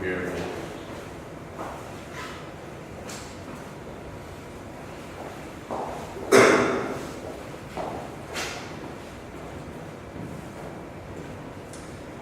here.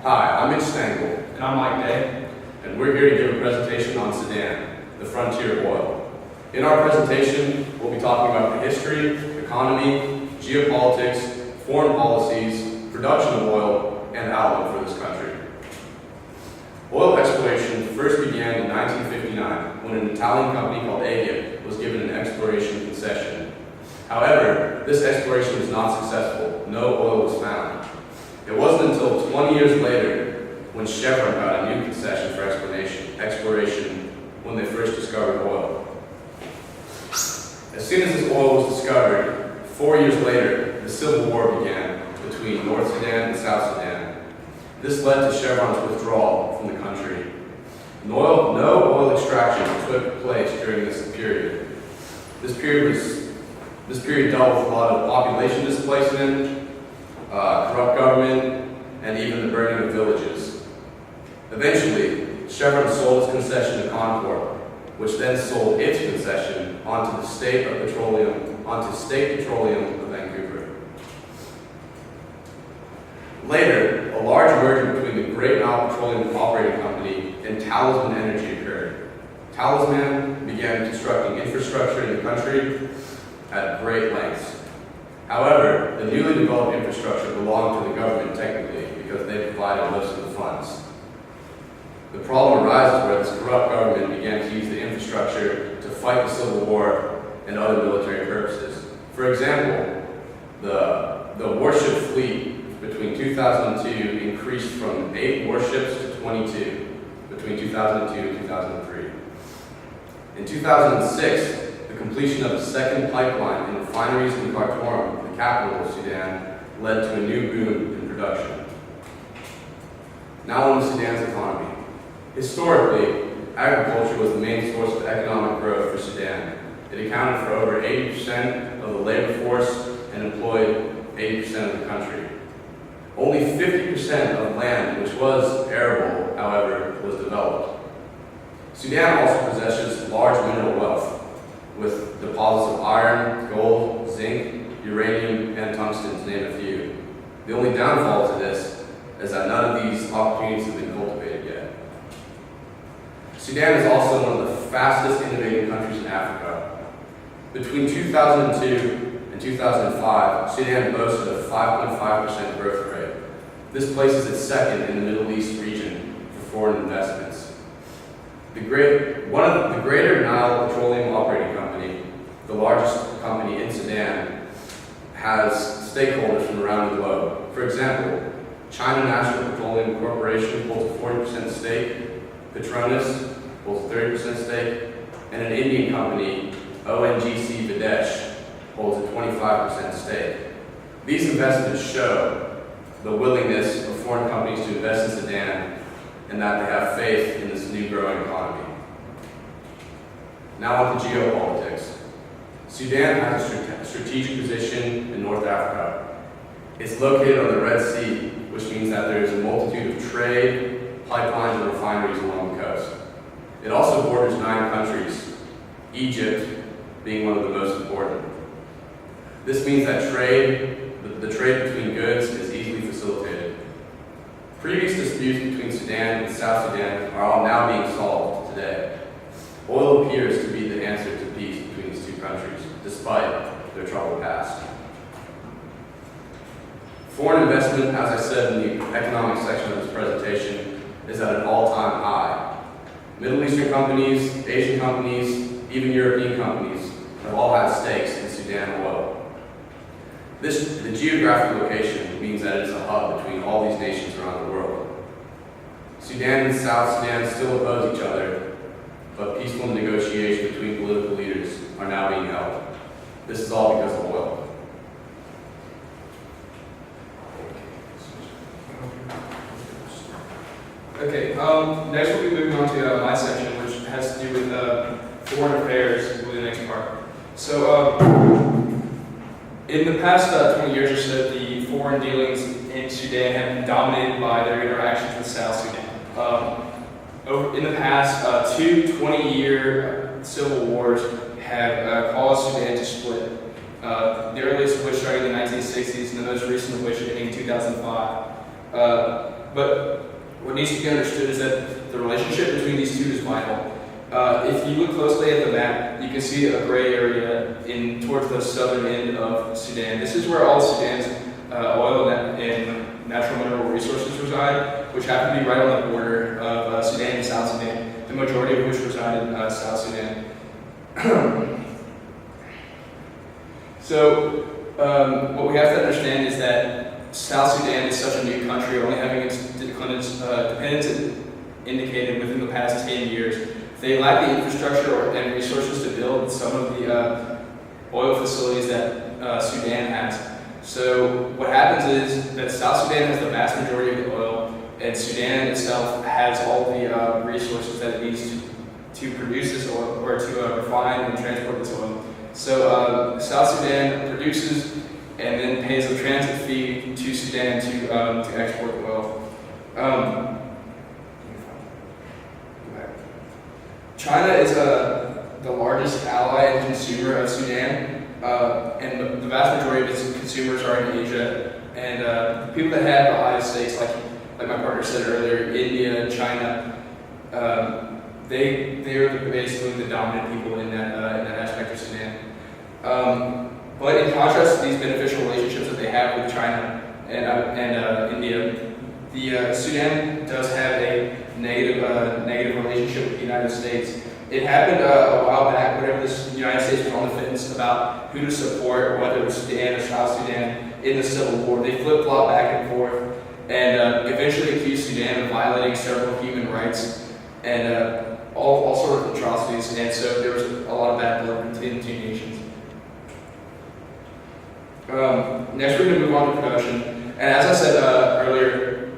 Hi, I'm Stangl. And I'm Mike Day. And we're here to give a presentation on Sudan, the frontier of oil. In our presentation, we'll be talking about the history, economy, geopolitics, foreign policies, production of oil, and outlook for this country. Oil exploration first began in 1959 when an Italian company called Daiy was given an exploration concession. However, this exploration was not successful. No oil was found. It wasn't until 20 years later when Chevron got a new concession for exploration when they first discovered oil. As soon as this oil was discovered, 4 years later, the Civil War began between North Sudan and South Sudan. This led to Chevron's withdrawal from the country. No oil extraction took place during this period. This period dealt with a lot of population displacement, corrupt government, and even the burning of villages. Eventually, Chevron sold its concession to Concord, which then sold its concession onto State Petroleum of Vancouver. Later, a large merger between the Great Nile Petroleum Operating Company and Talisman Energy occurred. Talisman began constructing infrastructure in the country at great lengths. However, the newly developed infrastructure belonged to the government technically because they provided most of the funds. The problem arises where this corrupt government began to use the infrastructure to fight the Civil War and other military purposes. For example, the warship fleet between 2002 increased from 8 warships to 22 between 2002 and 2003. In 2006, the completion of the second pipeline and refineries in Khartoum, the capital of Sudan, led to a new boom in production. Now on to Sudan's economy. Historically, agriculture was the main source of economic growth for Sudan. It accounted for over 80% of the labor force and employed 80% of the country. Only 50% of land, which was arable, however, was developed. Sudan also possesses large mineral wealth, with deposits of iron, gold, zinc, uranium, and tungsten, to name a few. The only downfall to this is that none of these opportunities have been cultivated yet. Sudan is also one of the fastest innovating countries in Africa. Between 2002 and 2005, Sudan boasted a 5.5% growth rate. This places it second in the Middle East region for foreign investments. The Greater Nile Petroleum Operating Company, the largest company in Sudan, has stakeholders from around the globe. For example, China National Petroleum Corporation holds a 40% stake, Petronas holds a 30% stake, and an Indian company, ONGC Videsh, holds a 25% stake. These investments show the willingness of foreign companies to invest in Sudan and that they have faith in this new growing economy. Now on to geopolitics. Sudan has a strategic position in North Africa. It's located on the Red Sea, which means that there is a multitude of trade, pipelines, and refineries along the coast. It also borders 9 countries, Egypt being one of the most important. This means that the trade between goods is easily facilitated. Previous disputes between Sudan and South Sudan are all now being solved today. Oil appears to be the answer to peace between these two countries, despite their troubled past. Foreign investment, as I said in the economic section of this presentation, is at an all-time high. Middle Eastern companies, Asian companies, even European companies have all had stakes in Sudan oil. The geographic location means that it is a hub between all these nations around the world. Sudan and South Sudan still oppose each other, but peaceful negotiations between political leaders are now being held. This is all because of oil. Okay, next we'll be moving on to my section, which has to do with foreign affairs, will be the next part. So, in the past 20 years or so, the foreign dealings in Sudan have been dominated by their interactions with South Sudan. in the past, two 20-year civil wars have caused Sudan to split. The earliest of which started in the 1960s, and the most recent of which ending in 2005. But what needs to be understood is that the relationship between these two is vital. If you look closely at the map, you can see a gray area towards the southern end of Sudan. This is where all Sudan's oil and natural mineral resources reside, which happen to be right on the border of Sudan and South Sudan, the majority of which reside in South Sudan. So, what we have to understand is that South Sudan is such a new country, only having its dependence indicated within the past 10 years. They lack the infrastructure and resources to build some of the oil facilities that Sudan has. So what happens is that South Sudan has the vast majority of the oil, and Sudan itself has all the resources that it needs to produce this oil, or to refine and transport this oil. So South Sudan produces and then pays a transit fee to Sudan to export the oil. China is the largest ally and consumer of Sudan, and the vast majority of its consumers are in Asia. And people that have the highest stakes, like my partner said earlier, India, China, they are basically the dominant people in that aspect of Sudan. But in contrast to these beneficial relationships that they have with China and India, the Sudan does have a negative relationship with the United States. It happened a while back, whenever the United States was on the fence about who to support, whether it was Sudan or South Sudan, in the Civil War. They flip-flopped back and forth, and eventually accused Sudan of violating several human rights and all sorts of atrocities. And so there was a lot of bad blood between the two nations. Next, we're going to move on to production. And as I said earlier,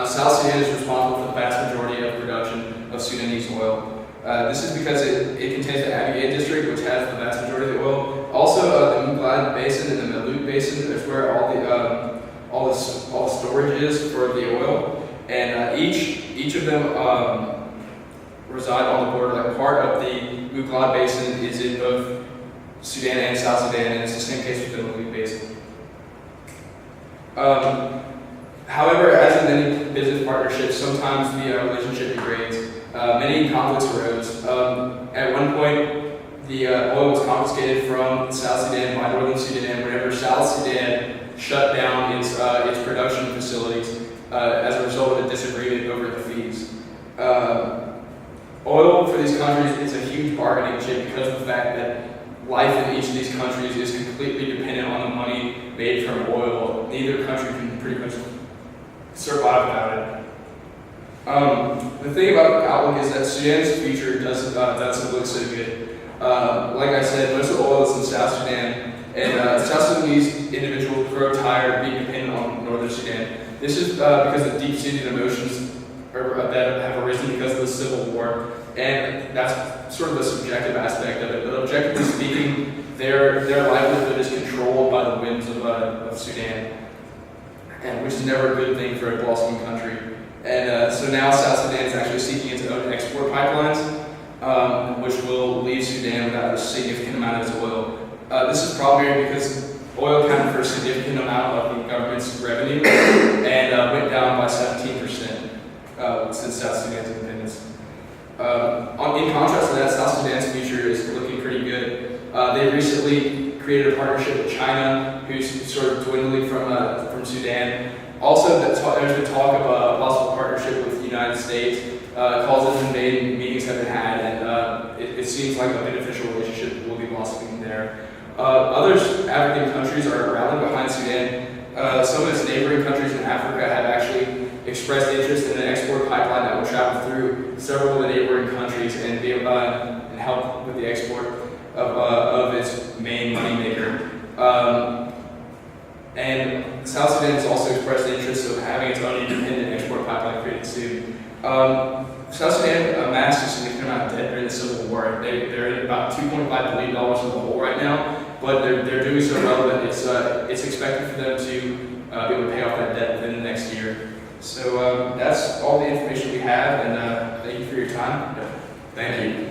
South Sudan is responsible for the vast majority of production of Sudanese oil. This is because it contains the Abyei district, which has the vast majority of the oil. Also, the Mughlad Basin and the Melut Basin is where all the storage is for the oil, and each of them reside on the border. Like part of the Mughlad Basin is in both Sudan and South Sudan, and it's the same case with the Melut Basin. However, as in many business partnerships, sometimes the relationship degrades. Many conflicts arose. At one point, the oil was confiscated from South Sudan by Northern Sudan whenever South Sudan shut down its production facilities as a result of a disagreement over the fees. Oil for these countries is a huge bargaining chip because of the fact that life in each of these countries is completely dependent on the money made from oil. Neither country can pretty much survive without it. The thing about the outlook is that Sudan's future doesn't look so good. Like I said, most of the oil is in South Sudan, and South Sudanese individuals grow tired of being dependent on Northern Sudan. This is because of deep-seated emotions that have arisen because of the Civil War, and that's sort of the subjective aspect of it. But objectively speaking, their livelihood is controlled by the whims of Sudan, and which is never a good thing for a blossoming country. And so now South Sudan is actually seeking its own export pipelines, which will leave Sudan without a significant amount of its oil. This is probably because oil accounted for a significant amount of the government's revenue and went down by 17% since South Sudan's independence. In contrast to that, South Sudan's future is looking pretty good. They recently created a partnership with China, who's sort of dwindling from Sudan. Also, there's been talk of a possible partnership with the United States. Calls and meetings have been had, and it seems like a beneficial relationship will be blossoming there. Other African countries are rallying behind Sudan. Some of its neighboring countries in Africa have actually expressed interest in an export pipeline that will travel through several of the neighboring countries and be able and help with the export of its main moneymaker. And South Sudan has also expressed the interest of having its own independent export pipeline created soon. South Sudan amassed a significant amount of debt during the Civil War. They're at about $2.5 billion in the hole right now, but they're doing so well that it's expected for them to be able to pay off that debt within the next year. So that's all the information we have, and thank you time. Thank you.